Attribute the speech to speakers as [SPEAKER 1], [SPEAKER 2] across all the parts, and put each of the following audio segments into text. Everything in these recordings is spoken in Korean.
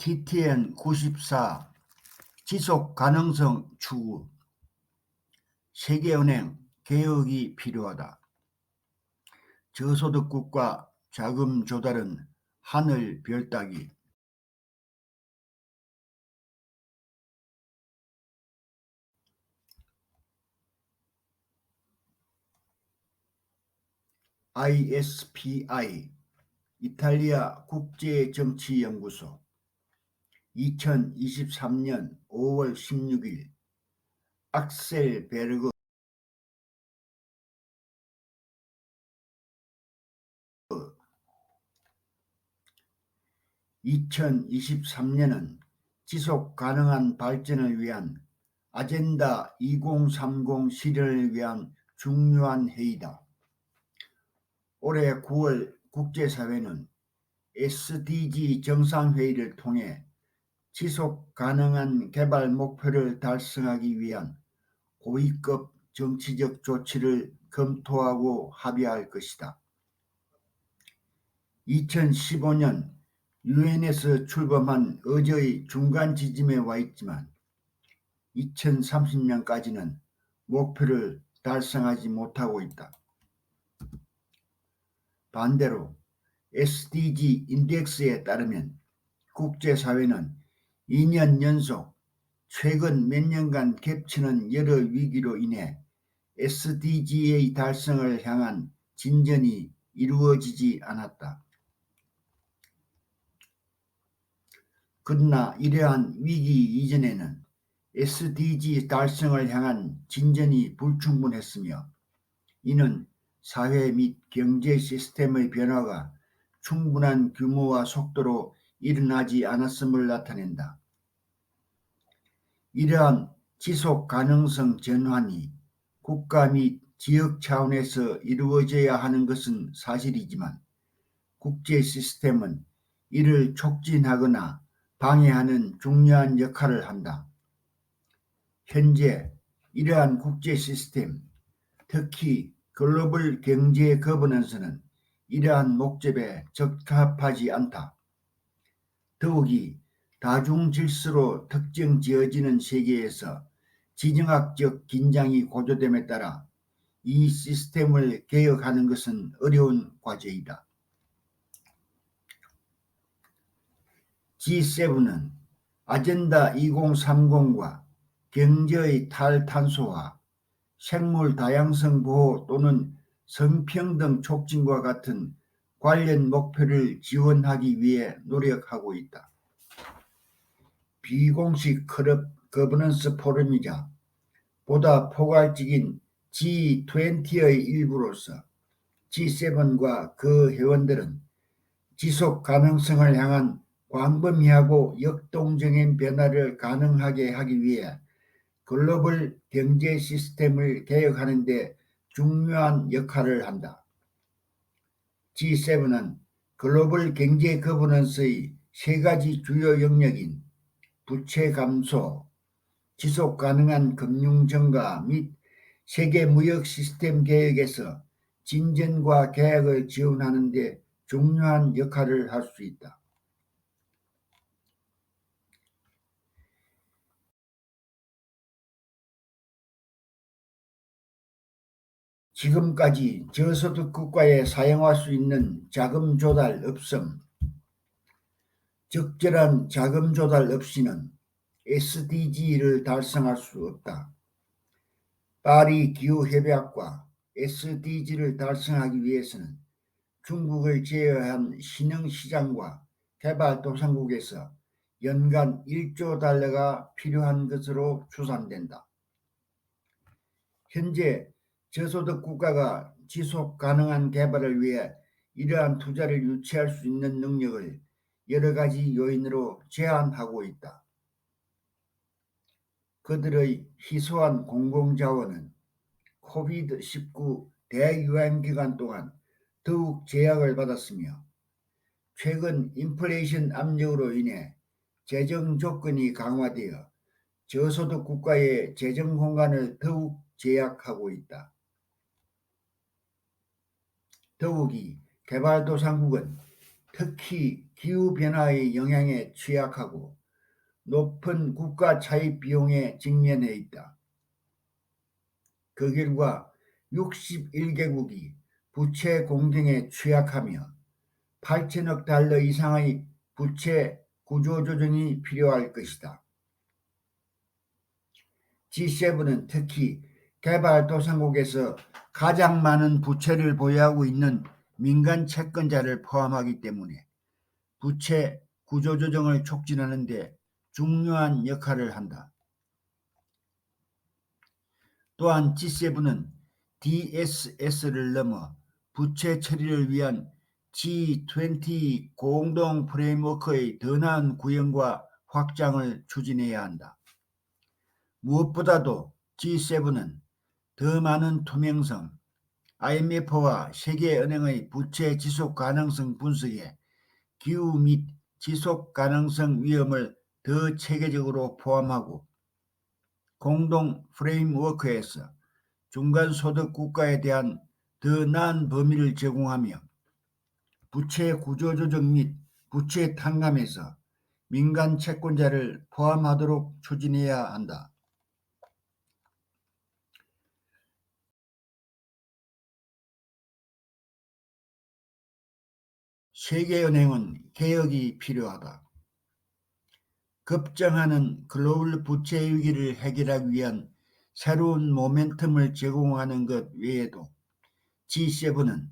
[SPEAKER 1] TTN94 지속가능성 추구. 세계은행 개혁이 필요하다. 저소득국가 자금 조달은 하늘 별 따기. ISPI 이탈리아 국제정치연구소 2023년 5월 16일 악셀 베르그 2023년은 지속가능한 발전을 위한 아젠다 2030 실현을 위한 중요한 해이다. 올해 9월 국제사회는 SDG 정상회의를 통해 지속가능한 개발 목표를 달성하기 위한 고위급 정치적 조치를 검토하고 합의할 것이다. 2015년 유엔에서 출범한 어제의 중간 지점에 와 있지만 2030년까지는 목표를 달성하지 못하고 있다. 반대로 SDG 인덱스에 따르면 국제사회는 2년 연속 최근 몇 년간 겹치는 여러 위기로 인해 SDG의 달성을 향한 진전이 이루어지지 않았다. 그러나 이러한 위기 이전에는 SDG 달성을 향한 진전이 불충분했으며 이는 사회 및 경제 시스템의 변화가 충분한 규모와 속도로 일어나지 않았음을 나타낸다. 이러한 지속 가능성 전환이 국가 및 지역 차원에서 이루어져야 하는 것은 사실이지만 국제 시스템은 이를 촉진하거나 방해하는 중요한 역할을 한다. 현재 이러한 국제 시스템, 특히 글로벌 경제 거버넌스는 이러한 목적에 적합하지 않다. 더욱이 다중 질서로 특정 지어지는 세계에서 지정학적 긴장이 고조됨에 따라 이 시스템을 개혁하는 것은 어려운 과제이다. G7은 아젠다 2030과 경제의 탈탄소화, 생물 다양성 보호 또는 성평등 촉진과 같은 관련 목표를 지원하기 위해 노력하고 있다. 비공식 거버넌스 포럼이자 보다 포괄적인 G20의 일부로서 G7과 그 회원들은 지속 가능성을 향한 광범위하고 역동적인 변화를 가능하게 하기 위해 글로벌 경제 시스템을 개혁하는 데 중요한 역할을 한다. G7은 글로벌 경제 거버넌스의 세 가지 주요 영역인 부채 감소, 지속 가능한 금융 정가 및 세계 무역 시스템 개혁에서 진전과 개혁을 지원하는 데 중요한 역할을 할 수 있다. 지금까지 저소득 국가에 사용할 수 있는 자금 조달 없음. 적절한 자금 조달 없이는 SDG를 달성할 수 없다. 파리 기후협약과 SDG를 달성하기 위해서는 중국을 제외한 신흥시장과 개발도상국에서 연간 1조 달러가 필요한 것으로 추산된다. 현재 저소득 국가가 지속 가능한 개발을 위해 이러한 투자를 유치할 수 있는 능력을 여러 가지 요인으로 제한하고 있다. 그들의 희소한 공공자원은 코비드-19 대유행 기간 동안 더욱 제약을 받았으며 최근 인플레이션 압력으로 인해 재정 조건이 강화되어 저소득 국가의 재정 공간을 더욱 제약하고 있다. 더욱이 개발도상국은 특히 기후변화의 영향에 취약하고 높은 국가 차입 비용에 직면해 있다. 그 결과 61개국이 부채 공경에 취약하며 8천억 달러 이상의 부채 구조조정이 필요할 것이다. G7은 특히 개발도상국에서 가장 많은 부채를 보유하고 있는 민간 채권자를 포함하기 때문에 부채 구조조정을 촉진하는 데 중요한 역할을 한다. 또한 G7은 DSS를 넘어 부채 처리를 위한 G20 공동 프레임워크의 더 나은 구현과 확장을 추진해야 한다. 무엇보다도 G7은 더 많은 투명성, IMF와 세계은행의 부채 지속 가능성 분석에 기후 및 지속 가능성 위험을 더 체계적으로 포함하고 공동 프레임워크에서 중간소득 국가에 대한 더 나은 범위를 제공하며 부채 구조조정 및 부채 탕감에서 민간 채권자를 포함하도록 추진해야 한다. 세계은행은 개혁이 필요하다. 급증하는 글로벌 부채 위기를 해결하기 위한 새로운 모멘텀을 제공하는 것 외에도 G7은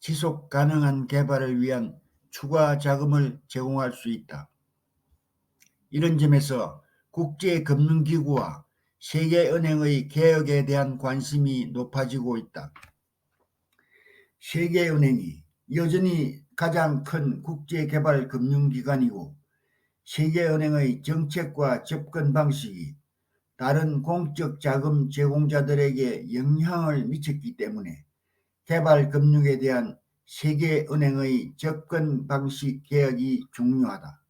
[SPEAKER 1] 지속 가능한 개발을 위한 추가 자금을 제공할 수 있다. 이런 점에서 국제금융기구와 세계은행의 개혁에 대한 관심이 높아지고 있다. 세계은행이 여전히 가장 큰 국제개발금융기관이고 세계은행의 정책과 접근 방식이 다른 공적 자금 제공자들에게 영향을 미쳤기 때문에 개발금융에 대한 세계은행의 접근 방식 개혁이 중요하다.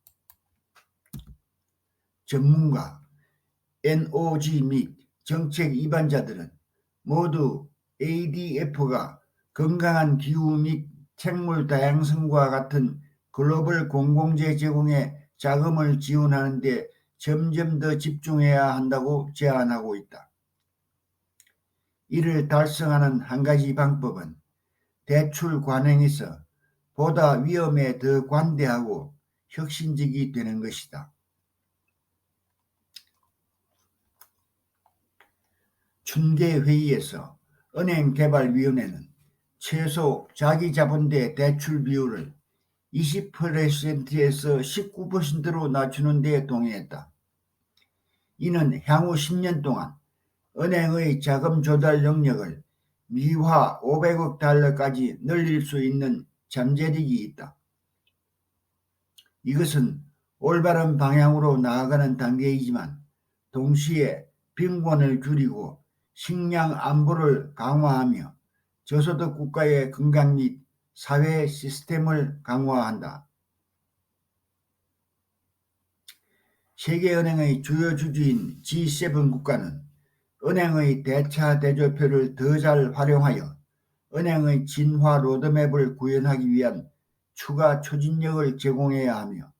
[SPEAKER 1] 전문가, NOG 및 정책 입안자들은 모두 ADF가 건강한 기후 및 생물 다양성과 같은 글로벌 공공재 제공에 자금을 지원하는 데 점점 더 집중해야 한다고 제안하고 있다. 이를 달성하는 한 가지 방법은 대출 관행에서 보다 위험에 더 관대하고 혁신적이 되는 것이다. 춘계회의에서 은행개발위원회는 최소 자기자본대 대출 비율을 20%에서 19%로 낮추는 데 동의했다. 이는 향후 10년 동안 은행의 자금 조달 능력을 미화 500억 달러까지 늘릴 수 있는 잠재력이 있다. 이것은 올바른 방향으로 나아가는 단계이지만 동시에 빈곤을 줄이고 식량 안보를 강화하며 저소득 국가의 건강 및 사회 시스템을 강화한다. 세계은행의 주요 주주인 G7 국가는 은행의 대차 대조표를 더 잘 활용하여 은행의 진화 로드맵을 구현하기 위한 추가 추진력을 제공해야 하며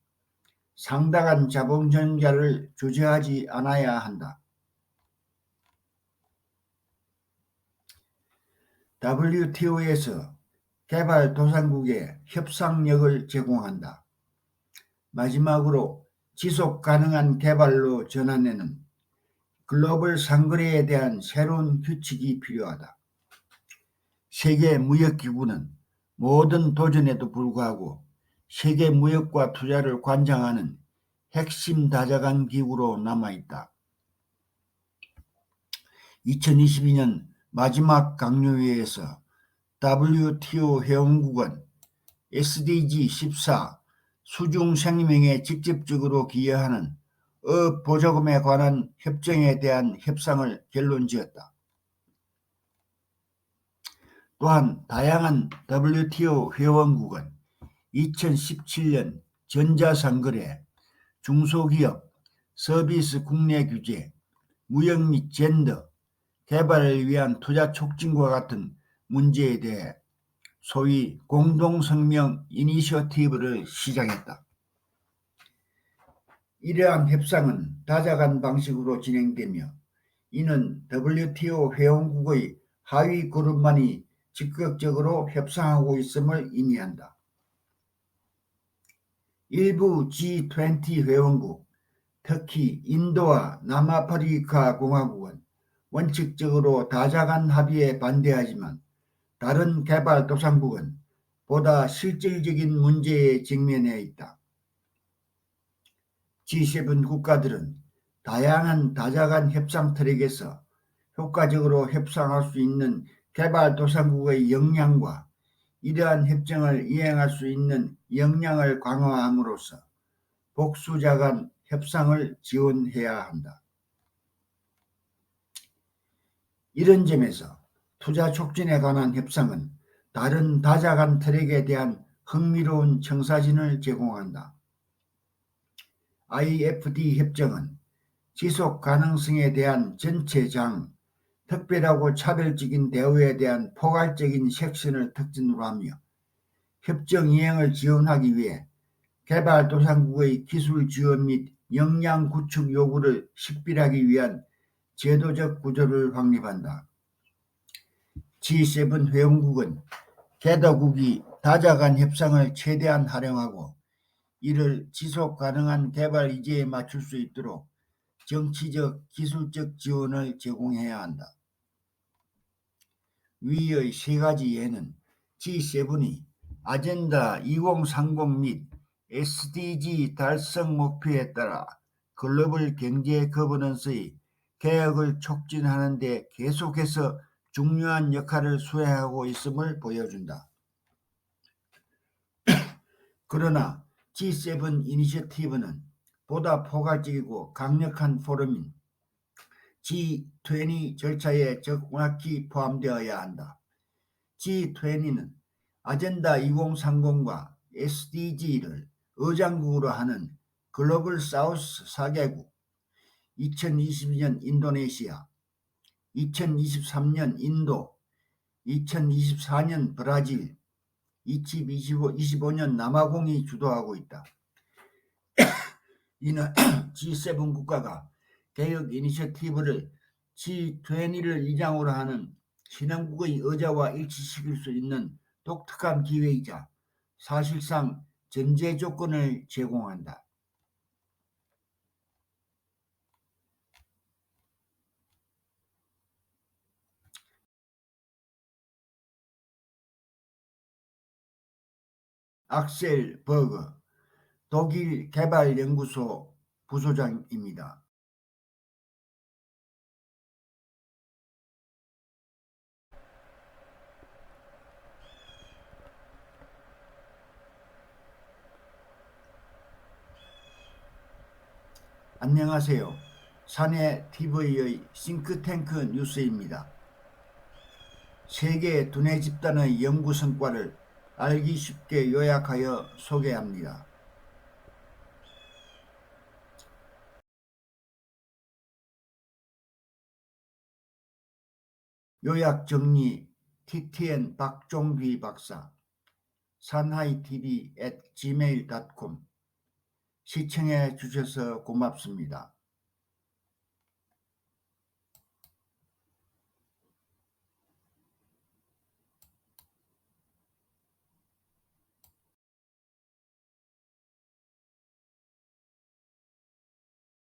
[SPEAKER 1] 상당한 자본 증자를 주저하지 않아야 한다. WTO에서 개발도상국에 협상력을 제공한다. 마지막으로 지속 가능한 개발로 전환하는 글로벌 상거래에 대한 새로운 규칙이 필요하다. 세계무역기구는 모든 도전에도 불구하고 세계무역과 투자를 관장하는 핵심 다자간 기구로 남아있다. 2022년 마지막 강요회에서 WTO 회원국은 SDG 14 수중생명에 직접적으로 기여하는 보조금에 관한 협정에 대한 협상을 결론지었다. 또한 다양한 WTO 회원국은 2017년 전자상거래, 중소기업, 서비스 국내 규제, 무역 및 젠더, 개발을 위한 투자 촉진과 같은 문제에 대해 소위 공동성명 이니셔티브를 시작했다. 이러한 협상은 다자간 방식으로 진행되며 이는 WTO 회원국의 하위 그룹만이 적극적으로 협상하고 있음을 의미한다. 일부 G20 회원국, 특히 인도와 남아프리카 공화국은 원칙적으로 다자간 합의에 반대하지만 다른 개발도상국은 보다 실질적인 문제에 직면해 있다. G7 국가들은 다양한 다자간 협상 트랙에서 효과적으로 협상할 수 있는 개발도상국의 역량과 이러한 협정을 이행할 수 있는 역량을 강화함으로써 복수자 간 협상을 지원해야 한다. 이런 점에서 투자 촉진에 관한 협상은 다른 다자간 트랙에 대한 흥미로운 청사진을 제공한다. IFD 협정은 지속 가능성에 대한 전체장, 특별하고 차별적인 대우에 대한 포괄적인 섹션을 특징으로 하며 협정 이행을 지원하기 위해 개발도상국의 기술 지원 및 역량 구축 요구를 식별하기 위한 제도적 구조를 확립한다. G7 회원국은 개도국이 다자간 협상을 최대한 활용하고 이를 지속 가능한 개발 의제에 맞출 수 있도록 정치적, 기술적 지원을 제공해야 한다. 위의 세 가지 예는 G7이 아젠다 2030 및 SDG 달성 목표에 따라 글로벌 경제 거버넌스의 개혁을 촉진하는 데 계속해서 중요한 역할을 수행하고 있음을 보여준다. 그러나 G7 이니셔티브는 보다 포괄적이고 강력한 포럼인 G20 절차에 정확히 포함되어야 한다. G20는 아젠다 2030과 SDG를 의장국으로 하는 글로벌 사우스 4개국, 2022년 인도네시아, 2023년 인도, 2024년 브라질, 2025년 남아공이 주도하고 있다. 이는 G7 국가가 개혁 이니셔티브를 G20를 의장으로 하는 신흥국의 의자와 일치시킬 수 있는 독특한 기회이자 사실상 전제 조건을 제공한다. 악셀 버거, 독일 개발연구소 부소장입니다. 안녕하세요. 사내TV의 싱크탱크 뉴스입니다. 세계 두뇌 집단의 연구 성과를 알기 쉽게 요약하여 소개합니다. 요약 정리 TTN 박종귀 박사 산하이TV@gmail.com 시청해 주셔서 고맙습니다.